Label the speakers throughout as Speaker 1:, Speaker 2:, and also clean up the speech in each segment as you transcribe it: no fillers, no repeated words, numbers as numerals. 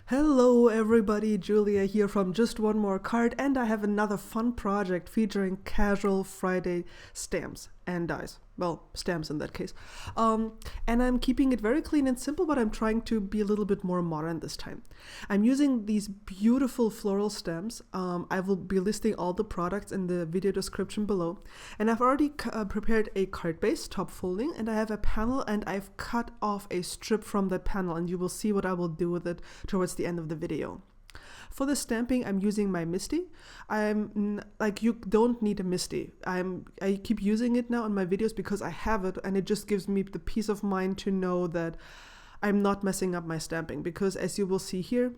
Speaker 1: Hello everybody, Julia here from Just One More Card, and I have another fun project featuring casual Friday stamps and dies. Well, stamps in that case. And I'm keeping it very clean and simple, but I'm trying to be a little bit more modern this time. I'm using these beautiful floral stamps. I will be listing all the products in the video description below. And I've already prepared a card base, top folding, and I have a panel, and I've cut off a strip from that panel, and you will see what I will do with it towards the end of the video. For the stamping, I'm using my Misty. You don't need a Misty. I keep using it now in my videos because I have it, and it just gives me the peace of mind to know that I'm not messing up my stamping, because as you will see here,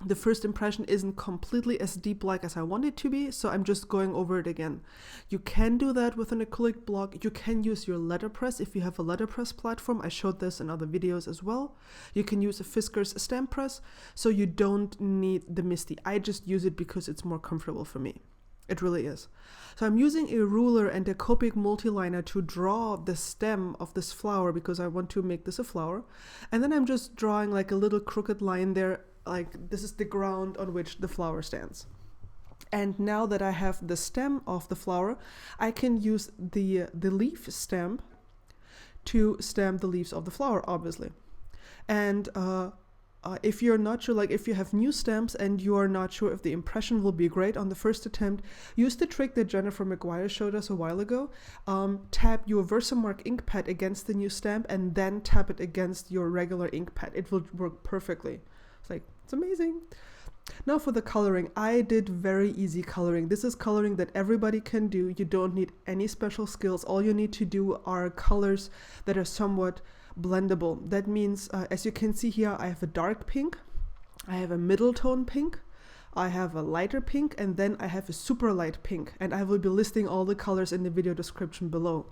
Speaker 1: the first impression isn't completely as deep like as I want it to be, so I'm just going over it again. You can do that with an acrylic block. You can use your letterpress if you have a letterpress platform. I showed this in other videos as well. You can use a Fiskars stamp press, so you don't need the Misty. I just use it because it's more comfortable for me. It really is. So I'm using a ruler and a Copic multiliner to draw the stem of this flower because I want to make this a flower. And then I'm just drawing like a little crooked line there, like this is the ground on which the flower stands. And now that I have the stem of the flower, I can use the leaf stamp to stamp the leaves of the flower, obviously. And if you're not sure, like if you have new stamps and you are not sure if the impression will be great on the first attempt, use the trick that Jennifer McGuire showed us a while ago. Tap your Versamark ink pad against the new stamp and then tap it against your regular ink pad. It will work perfectly. It's amazing. Now for the coloring, I did very easy coloring. This is coloring that everybody can do. You don't need any special skills. All you need to do are colors that are somewhat blendable. That means, as you can see here, I have a dark pink, I have a middle tone pink, I have a lighter pink, and then I have a super light pink. And I will be listing all the colors in the video description below.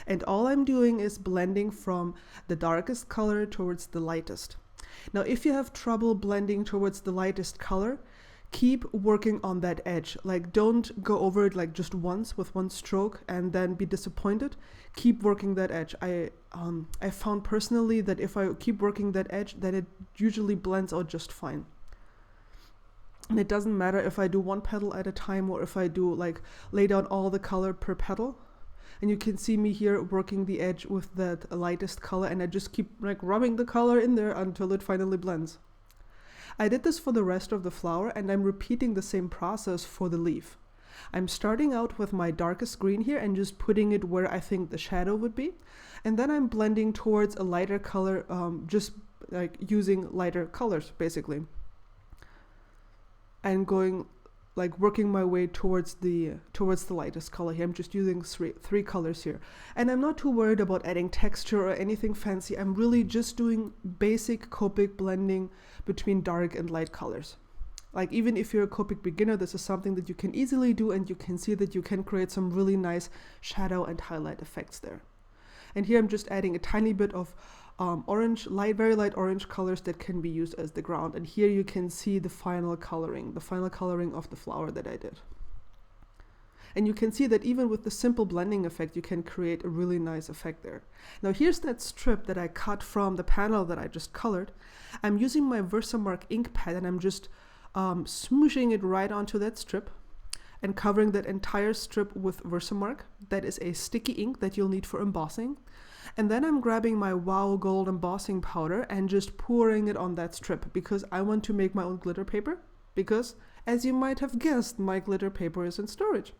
Speaker 1: And all I'm doing is blending from the darkest color towards the lightest. Now, if you have trouble blending towards the lightest color, keep working on that edge. Like, don't go over it like just once with one stroke and then be disappointed. Keep working that edge. I found personally that if I keep working that edge, then it usually blends out just fine. And it doesn't matter if I do one petal at a time or if I do like lay down all the color per petal. And you can see me here working the edge with that lightest color, and I just keep like rubbing the color in there until it finally blends. I did this for the rest of the flower, and I'm repeating the same process for the leaf. I'm starting out with my darkest green here and just putting it where I think the shadow would be. And then I'm blending towards a lighter color, just like using lighter colors basically. And going like working my way towards the lightest color here. I'm just using three colors here. And I'm not too worried about adding texture or anything fancy. I'm really just doing basic Copic blending between dark and light colors. Like even if you're a Copic beginner, this is something that you can easily do, and you can see that you can create some really nice shadow and highlight effects there. And here I'm just adding a tiny bit of orange, very light orange colors that can be used as the ground. And here you can see the final coloring of the flower that I did. And you can see that even with the simple blending effect, you can create a really nice effect there. Now here's that strip that I cut from the panel that I just colored. I'm using my Versamark ink pad, and I'm just smooshing it right onto that strip and covering that entire strip with Versamark. That is a sticky ink that you'll need for embossing. And then I'm grabbing my Wow Gold embossing powder and just pouring it on that strip because I want to make my own glitter paper, because as you might have guessed, my glitter paper is in storage.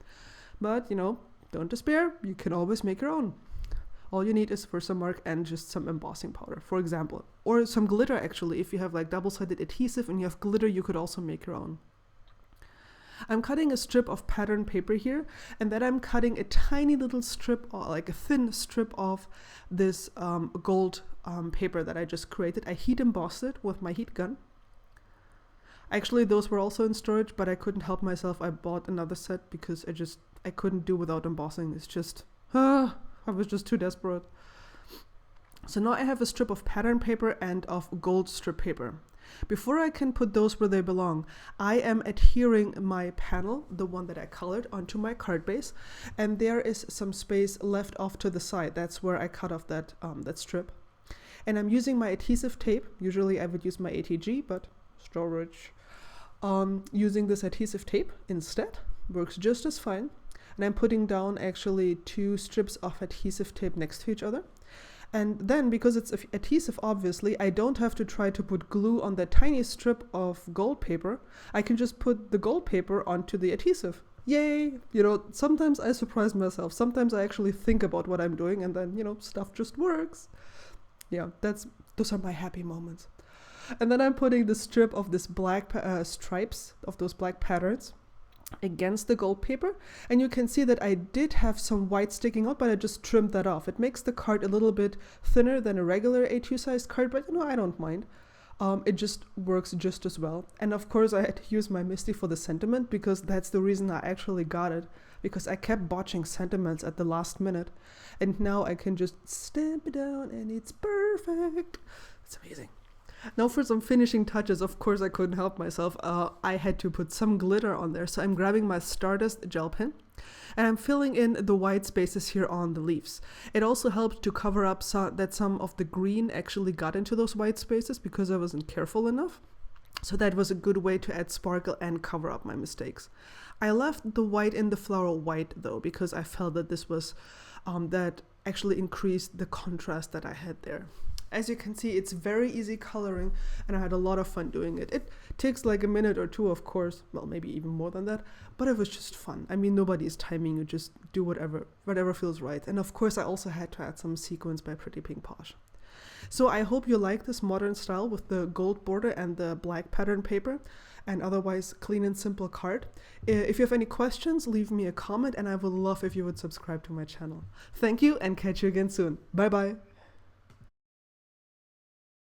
Speaker 1: But don't despair, you can always make your own. All you need is Versamark and just some embossing powder, for example. Or some glitter actually. If you have like double-sided adhesive and you have glitter, you could also make your own. I'm cutting a strip of pattern paper here, and then I'm cutting a tiny little strip, like a thin strip of this gold paper that I just created. I heat embossed it with my heat gun. Actually, those were also in storage, but I couldn't help myself. I bought another set because I couldn't do without embossing. It's just, I was just too desperate. So now I have a strip of pattern paper and of gold strip paper. Before I can put those where they belong, I am adhering my panel, the one that I colored, onto my card base, and there is some space left off to the side. That's where I cut off that strip. And I'm using my adhesive tape. Usually I would use my ATG, but storage. Using this adhesive tape instead works just as fine. And I'm putting down actually 2 strips of adhesive tape next to each other. And then, because it's adhesive, obviously, I don't have to try to put glue on that tiny strip of gold paper. I can just put the gold paper onto the adhesive. Yay! Sometimes I surprise myself. Sometimes I actually think about what I'm doing, and then, stuff just works. Yeah, those are my happy moments. And then I'm putting the strip of this black stripes, of those black patterns, against the gold paper, and you can see that I did have some white sticking out, but I just trimmed that off. It makes the card a little bit thinner than a regular A2 size card, but I don't mind. It just works just as well. And of course I had to use my MISTI for the sentiment, because that's the reason I actually got it, because I kept botching sentiments at the last minute, and now I can just stamp it down and it's perfect. It's amazing. Now for some finishing touches, of course I couldn't help myself. I had to put some glitter on there, so I'm grabbing my Stardust gel pen and I'm filling in the white spaces here on the leaves. It also helped to cover up that some of the green actually got into those white spaces because I wasn't careful enough. So that was a good way to add sparkle and cover up my mistakes. I left the white in the floral white though, because I felt that this was that actually increased the contrast that I had there. As you can see, it's very easy coloring, and I had a lot of fun doing it. It takes like a minute or two, of course, well, maybe even more than that, but it was just fun. I mean, nobody's timing, you just do whatever feels right. And of course, I also had to add some sequins by Pretty Pink Posh. So I hope you like this modern style with the gold border and the black pattern paper, and otherwise clean and simple card. If you have any questions, leave me a comment, and I would love if you would subscribe to my channel. Thank you, and catch you again soon. Bye bye.